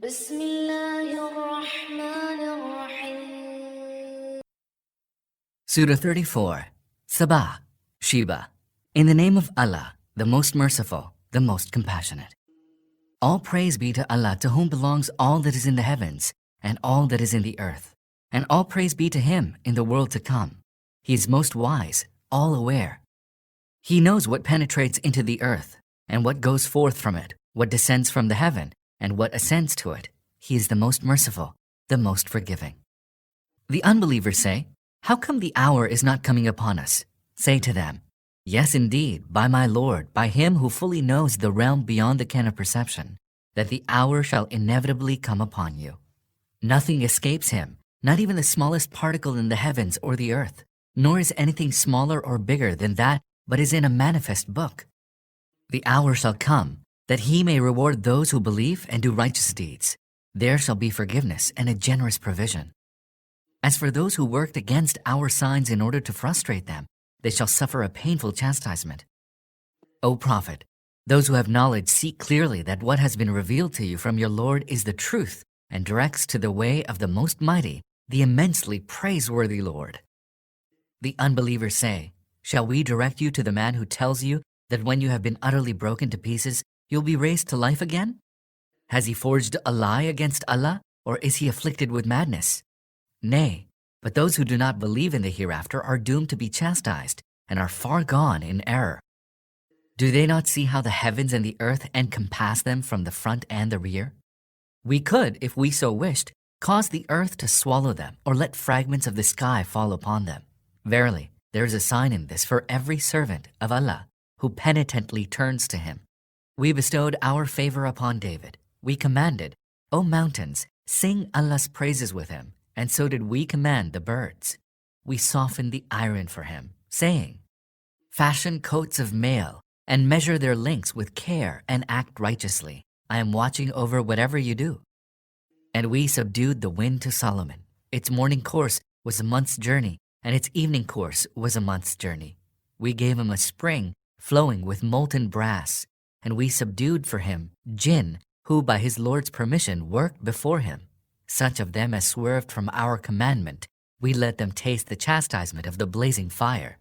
بسم الله الرحمن الرحيم. Surah 34, Sabah, Sheba. In the name of Allah, the most merciful, the most compassionate. All praise be to Allah, to whom belongs all that is in the heavens and all that is in the earth. And all praise be to Him in the world to come. He is most wise, all aware. He knows what penetrates into the earth and what goes forth from it, what descends from the heaven and what ascends to it. He is the most merciful, the most forgiving. The unbelievers say, "How come the hour is not coming upon us?" Say to them, "Yes, indeed, by my Lord, by Him who fully knows the realm beyond the ken of perception, that the hour shall inevitably come upon you. Nothing escapes Him, not even the smallest particle in the heavens or the earth, nor is anything smaller or bigger than that, but is in a manifest book. The hour shall come, that He may reward those who believe and do righteous deeds. There shall be forgiveness and a generous provision. As for those who worked against our signs in order to frustrate them, they shall suffer a painful chastisement. O Prophet, those who have knowledge see clearly that what has been revealed to you from your Lord is the truth and directs to the way of the Most Mighty, the immensely praiseworthy Lord." The unbelievers say, "Shall we direct you to the man who tells you that when you have been utterly broken to pieces, you'll be raised to life again? Has he forged a lie against Allah, or is he afflicted with madness? Nay, but those who do not believe in the hereafter are doomed to be chastised and are far gone in error. Do they not see how the heavens and the earth encompass them from the front and the rear? We could, if we so wished, cause the earth to swallow them or let fragments of the sky fall upon them. Verily, there is a sign in this for every servant of Allah who penitently turns to Him. We bestowed our favor upon David. We commanded, 'O mountains, sing Allah's praises with him,' and so did we command the birds. We softened the iron for him, saying, 'Fashion coats of mail and measure their lengths with care and act righteously. I am watching over whatever you do.' And we subdued the wind to Solomon. Its morning course was a month's journey, and its evening course was a month's journey. We gave him a spring flowing with molten brass, and we subdued for him jinn, who by his Lord's permission worked before him. Such of them as swerved from our commandment, we let them taste the chastisement of the blazing fire.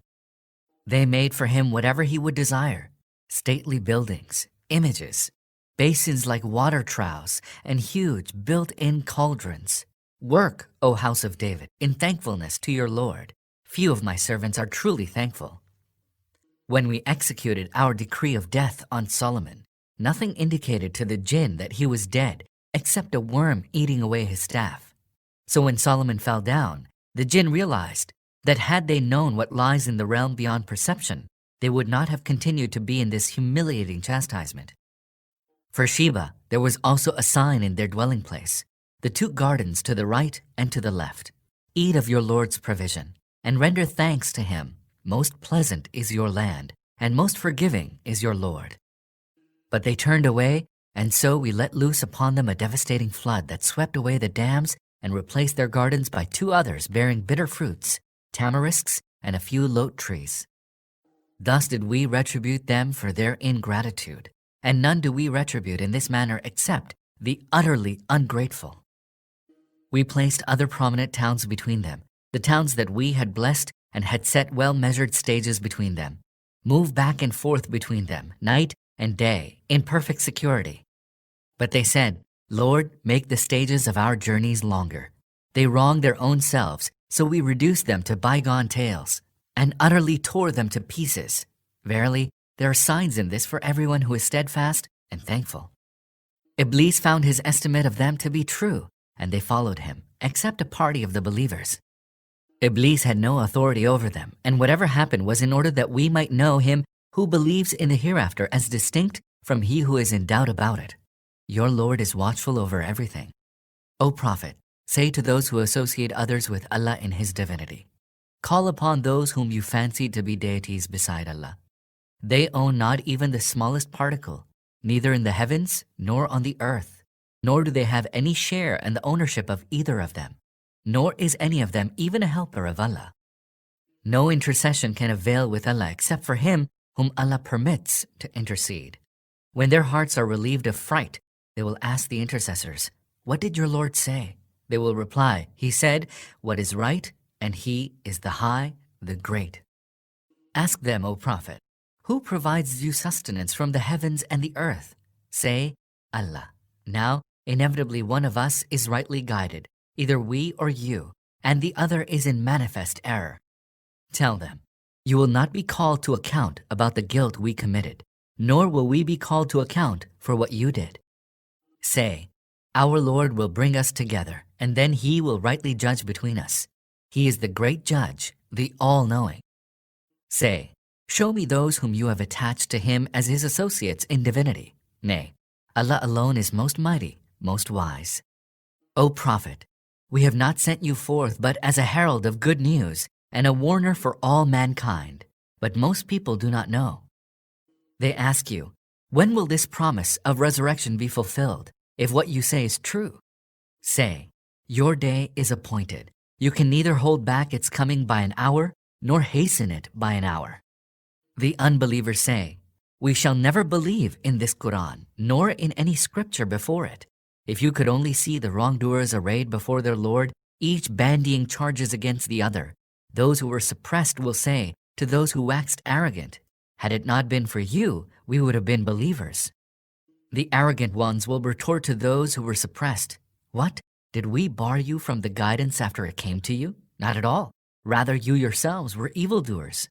They made for him whatever he would desire, stately buildings, images, basins like water troughs, and huge built-in cauldrons. Work, O house of David, in thankfulness to your Lord. Few of my servants are truly thankful." When we executed our decree of death on Solomon, nothing indicated to the jinn that he was dead except a worm eating away his staff. So when Solomon fell down, the jinn realized that had they known what lies in the realm beyond perception, they would not have continued to be in this humiliating chastisement. For Sheba, there was also a sign in their dwelling place, the two gardens to the right and to the left. Eat of your Lord's provision and render thanks to Him. Most pleasant is your land, and most forgiving is your Lord. But they turned away, and so we let loose upon them a devastating flood that swept away the dams and replaced their gardens by two others bearing bitter fruits, tamarisks and a few lote trees. Thus did we retribute them for their ingratitude, and none do we retribute in this manner except the utterly ungrateful. We placed other prominent towns between them, the towns that we had blessed and had set well-measured stages between them. Move back and forth between them, night and day, in perfect security. But they said, "Lord, make the stages of our journeys longer." They wronged their own selves, so we reduced them to bygone tales and utterly tore them to pieces. Verily, there are signs in this for everyone who is steadfast and thankful. Iblis found his estimate of them to be true, and they followed him, except a party of the believers. Iblis had no authority over them, and whatever happened was in order that we might know him who believes in the hereafter as distinct from he who is in doubt about it. Your Lord is watchful over everything. O Prophet, say to those who associate others with Allah in His divinity, call upon those whom you fancy to be deities beside Allah. They own not even the smallest particle, neither in the heavens nor on the earth, nor do they have any share in the ownership of either of them, nor is any of them even a helper of Allah. No intercession can avail with Allah except for him whom Allah permits to intercede. When their hearts are relieved of fright, they will ask the intercessors, "What did your Lord say?" They will reply, "He said, what is right, and He is the High, the Great." Ask them, O Prophet, "Who provides you sustenance from the heavens and the earth?" Say, "Allah." Now, inevitably one of us is rightly guided, either we or you, and the other is in manifest error. Tell them, "You will not be called to account about the guilt we committed, nor will we be called to account for what you did." Say, "Our Lord will bring us together, and then He will rightly judge between us. He is the great judge, the all-knowing." Say, "Show me those whom you have attached to Him as His associates in divinity." Nay, Allah alone is most mighty, most wise. O Prophet, we have not sent you forth but as a herald of good news and a warner for all mankind, but most people do not know. They ask you, "When will this promise of resurrection be fulfilled, if what you say is true?" Say, "Your day is appointed. You can neither hold back its coming by an hour, nor hasten it by an hour." The unbelievers say, "We shall never believe in this Quran, nor in any scripture before it. If you could only see the wrongdoers arrayed before their Lord, each bandying charges against the other, those who were suppressed will say to those who waxed arrogant, 'Had it not been for you, we would have been believers.' The arrogant ones will retort to those who were suppressed, 'What? Did we bar you from the guidance after it came to you? Not at all. Rather, you yourselves were evildoers.'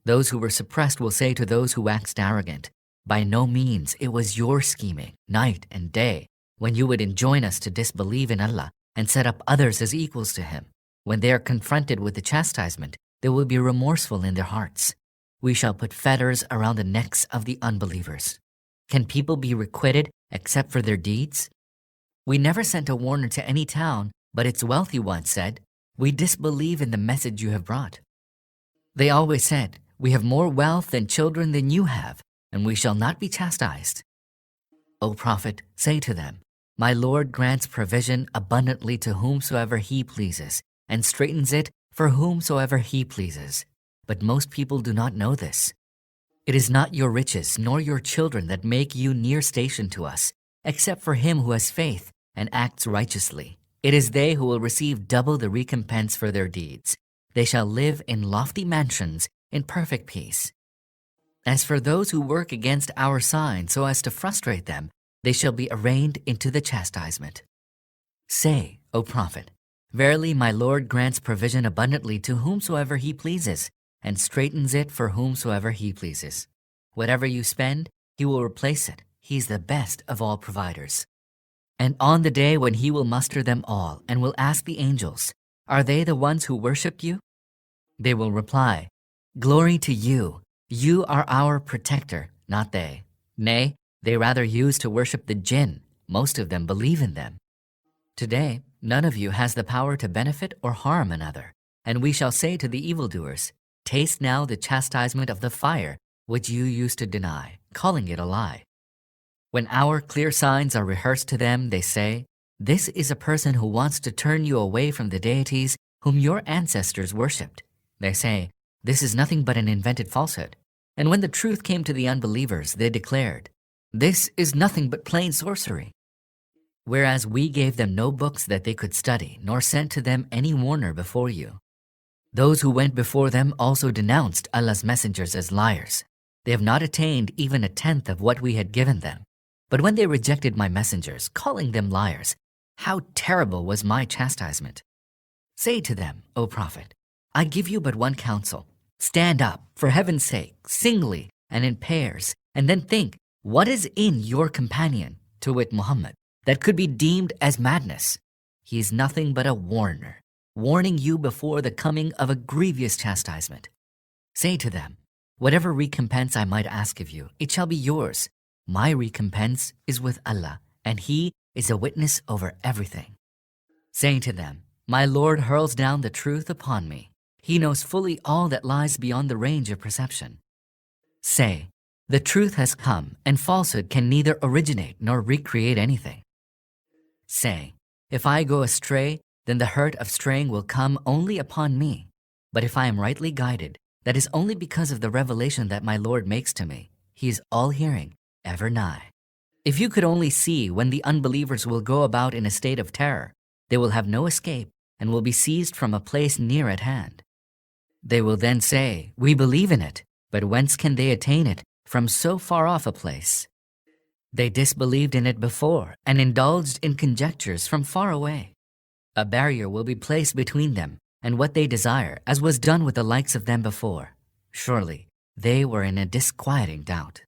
Those who were suppressed will say to those who waxed arrogant, 'By no means it was your scheming, night and day, when you would enjoin us to disbelieve in Allah and set up others as equals to Him. When they are confronted with the chastisement, they will be remorseful in their hearts. We shall put fetters around the necks of the unbelievers. Can people be requited except for their deeds? We never sent a warner to any town, but its wealthy ones said, 'We disbelieve in the message you have brought.' They always said, 'We have more wealth and children than you have, and we shall not be chastised.' O Prophet, say to them, 'My Lord grants provision abundantly to whomsoever He pleases, and straightens it for whomsoever He pleases. But most people do not know this. It is not your riches nor your children that make you near station to us, except for him who has faith and acts righteously. It is they who will receive double the recompense for their deeds. They shall live in lofty mansions in perfect peace. As for those who work against our sign so as to frustrate them, they shall be arraigned into the chastisement. Say, O Prophet, verily my Lord grants provision abundantly to whomsoever He pleases, and straightens it for whomsoever He pleases. Whatever you spend, He will replace it. He is the best of all providers. And on the day when He will muster them all and will ask the angels, "Are they the ones who worshipped you?" They will reply, "Glory to you. You are our protector, not they. Nay, they rather use to worship the jinn. Most of them believe in them. Today, none of you has the power to benefit or harm another. And we shall say to the evildoers, taste now the chastisement of the fire, which you used to deny, calling it a lie. When our clear signs are rehearsed to them, they say, this is a person who wants to turn you away from the deities whom your ancestors worshipped. They say, this is nothing but an invented falsehood. And when the truth came to the unbelievers, they declared, this is nothing but plain sorcery. Whereas we gave them no books that they could study, nor sent to them any warner before you. Those who went before them also denounced Allah's messengers as liars. They have not attained even a tenth of what we had given them. But when they rejected my messengers, calling them liars, how terrible was my chastisement. Say to them, O Prophet, I give you but one counsel. Stand up, for heaven's sake, singly and in pairs, and then think, what is in your companion, to wit Muhammad, that could be deemed as madness? He is nothing but a warner, warning you before the coming of a grievous chastisement. Say to them, whatever recompense I might ask of you, it shall be yours. My recompense is with Allah, and He is a witness over everything. Say to them, my Lord hurls down the truth upon me. He knows fully all that lies beyond the range of perception. Say, the truth has come, and falsehood can neither originate nor recreate anything. Say, if I go astray, then the hurt of straying will come only upon me. But if I am rightly guided, that is only because of the revelation that my Lord makes to me. He is all-hearing, ever nigh. If you could only see when the unbelievers will go about in a state of terror, they will have no escape and will be seized from a place near at hand. They will then say, "We believe in it, but whence can they attain it from so far off a place?" They disbelieved in it before and indulged in conjectures from far away. A barrier will be placed between them and what they desire, as was done with the likes of them before. Surely, they were in a disquieting doubt.